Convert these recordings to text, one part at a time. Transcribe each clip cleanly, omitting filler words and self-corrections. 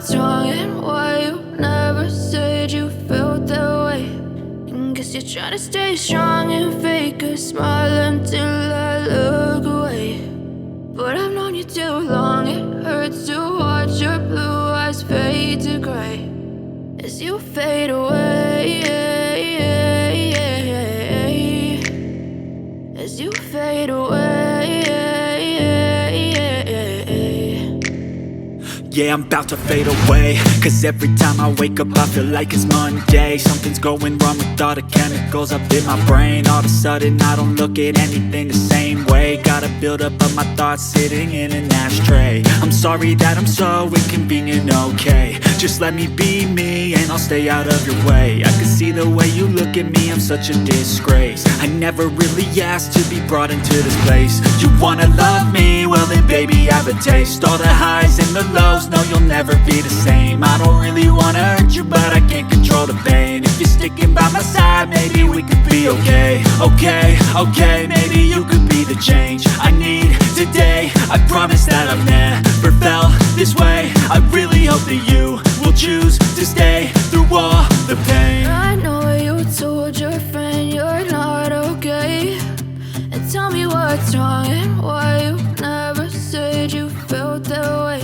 what's wrong and why you never said you felt that way. And guess you're trying to stay strong and fake a smile until I look away. But I've known you too long, it hurts to watch your blue eyes fade to gray as you fade away, as you fade away. Yeah, I'm about to fade away, cause every time I wake up I feel like it's Monday. Something's going wrong with all the chemicals up in my brain. All of a sudden I don't look at anything the same way. Got a buildup of my thoughts sitting in an ashtray. I'm sorry that I'm so inconvenient, okay. Just let me be me and I'll stay out of your way. I can see the way you look at me, I'm such a disgrace. I never really asked to be brought into this place. You wanna love me? Well then baby I have a taste. All the highs and the lows, no you'll never be the same. I don't really wanna hurt you but I can't control the pain. If you're sticking by my side maybe we could be okay. Okay, maybe you could be the change I need today. I promise that I've never felt this way. I really hope that you will choose to stay through all the pain. I know you told your friend you're not okay, and tell me what's wrong and why you never said you felt that way.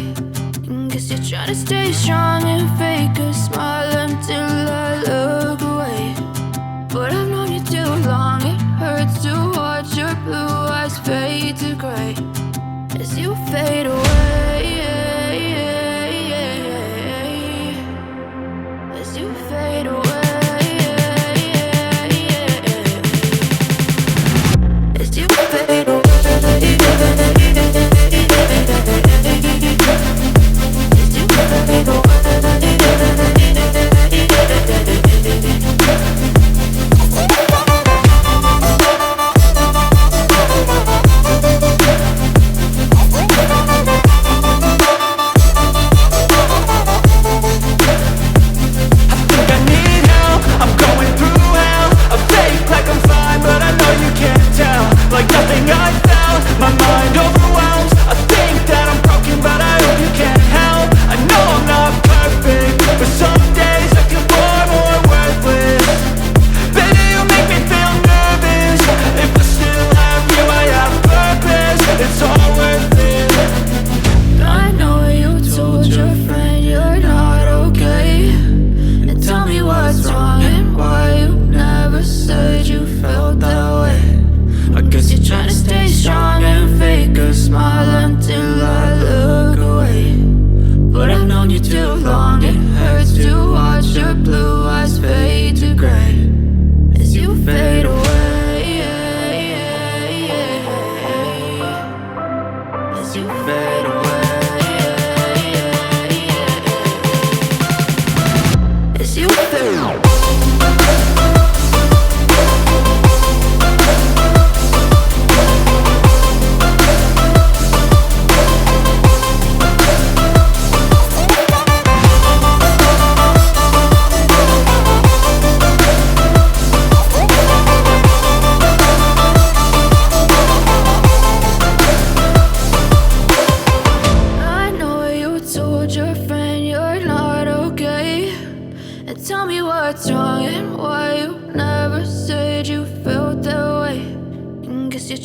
And guess you're trying to stay strong and fake a smile until I look away. But I've known you too long, it hurts to watch your blue eyes fade to gray as you fade away, as you fade away, as you fade away.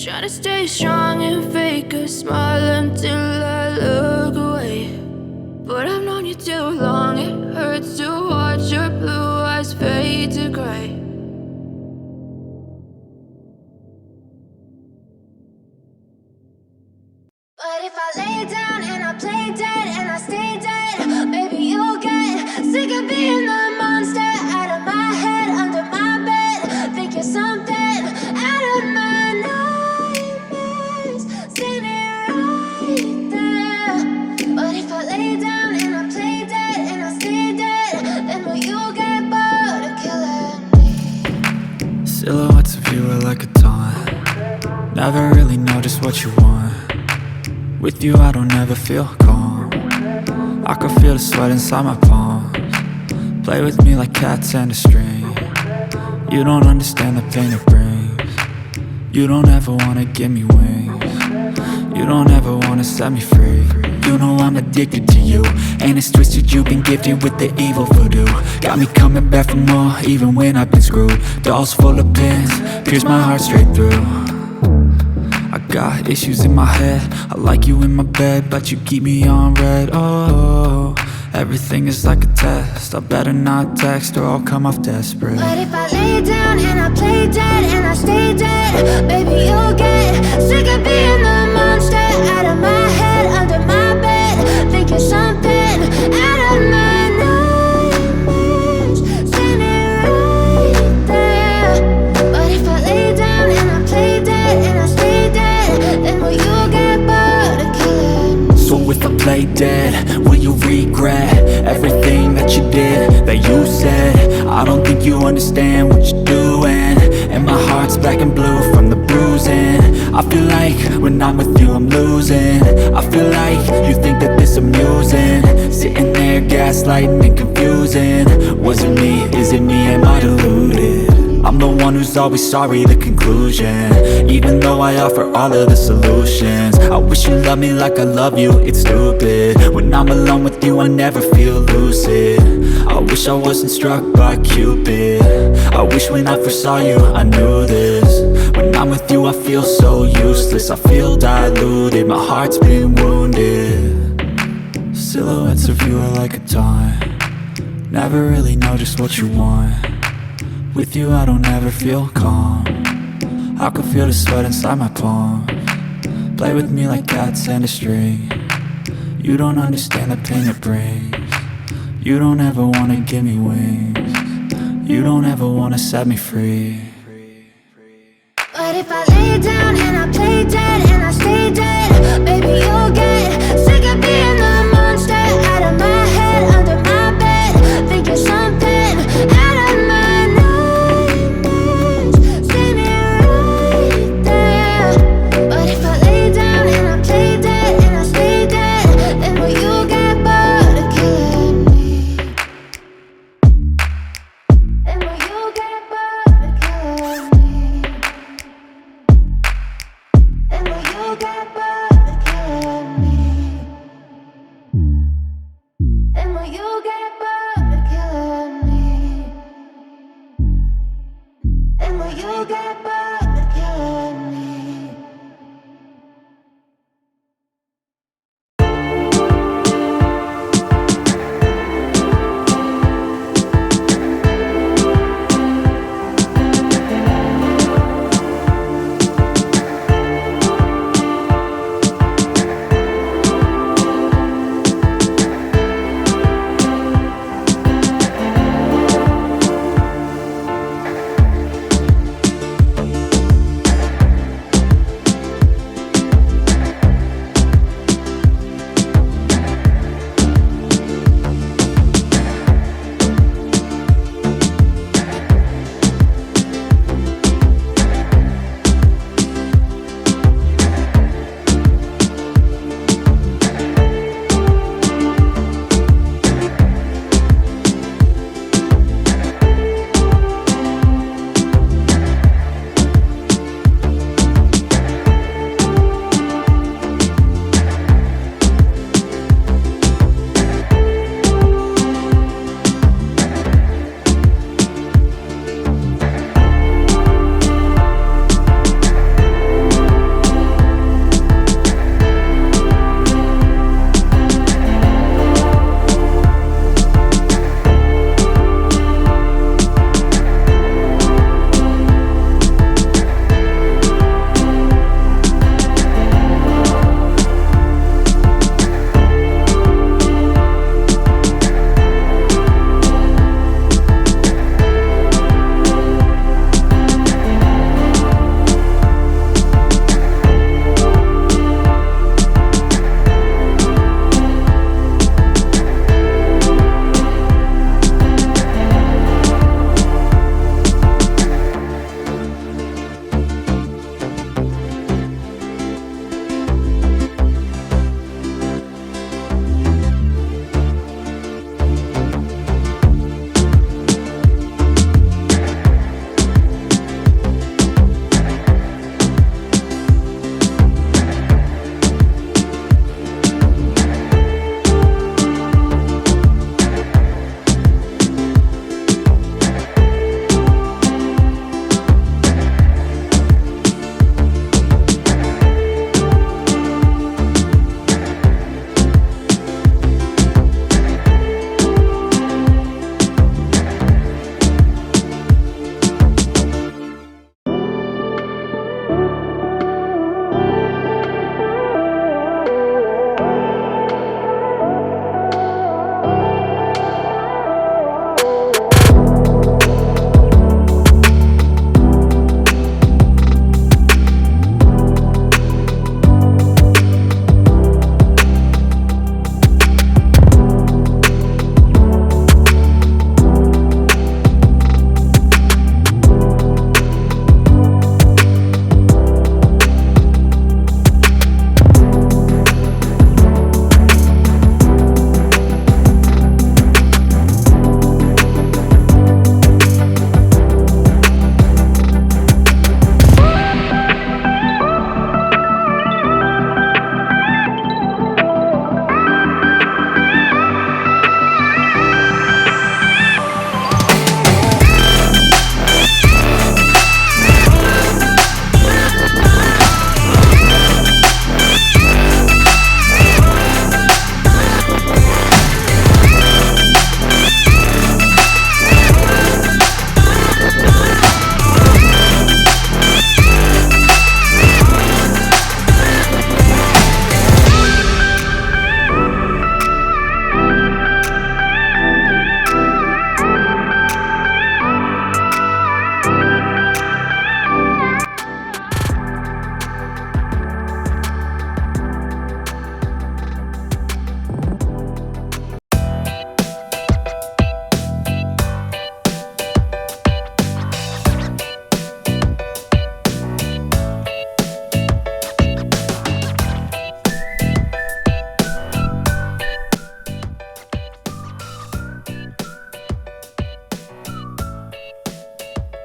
Try to stay strong and fake a smile until I look away. But I've known you too long, it hurts to watch your blue eyes fade to gray. But if I lay down and I play dead and I stay dead, maybe you'll get sick of being the monster out of my head, under my bed. Think you're something out of my nightmares, standing right there. But if I lay down and I play dead and I stay dead, then will you get bored of killing me? Silhouettes of you are like a taunt. Never really know just what you want. With you I don't ever feel calm. I can feel the sweat inside my palms. Play with me like cats and a string. You don't understand the pain it brings. You don't ever wanna give me wings. You don't ever wanna set me free. you know I'm addicted to you. And it's twisted, you've been gifted with the evil voodoo. Got me coming back for more, even when I've been screwed. Dolls full of pins, pierce my heart straight through. I got issues in my head, I like you in my bed, but you keep me on red. Oh, everything is like a test, I better not text or I'll come off desperate. But if I lay down and I play dead and I stay dead, baby, you'll get sick of being the monster out of my head, under my bed. Think you're something out of my nightmares, standing right there. But if I lay down and I play dead and I stay dead, then will you get bored of killing? So if I play dead, will you regret everything that you did, that you said? I don't think you understand what you're doing, and my heart's black and blue from the bruising. I feel like when I'm with you I'm losing. I feel like you think that this amusing, sitting there gaslighting and confusing. Was it me? Is it me? Am I deluded? I'm the one who's always sorry, the conclusion, even though I offer all of the solutions. I wish you loved me like I love you, it's stupid. When I'm alone with you I never feel lucid. I wish I wasn't struck by Cupid. I wish when I first saw you I knew this. When I'm with you I feel so useless, I feel diluted, my heart's been wounded. Silhouettes of you are like a taunt, never really know just what you want. With you I don't ever feel calm, I can feel the sweat inside my palm. Play with me like cats and a string, you don't understand the pain it brings. You don't ever wanna give me wings, you don't ever wanna set me free. But if I lay down and I play dead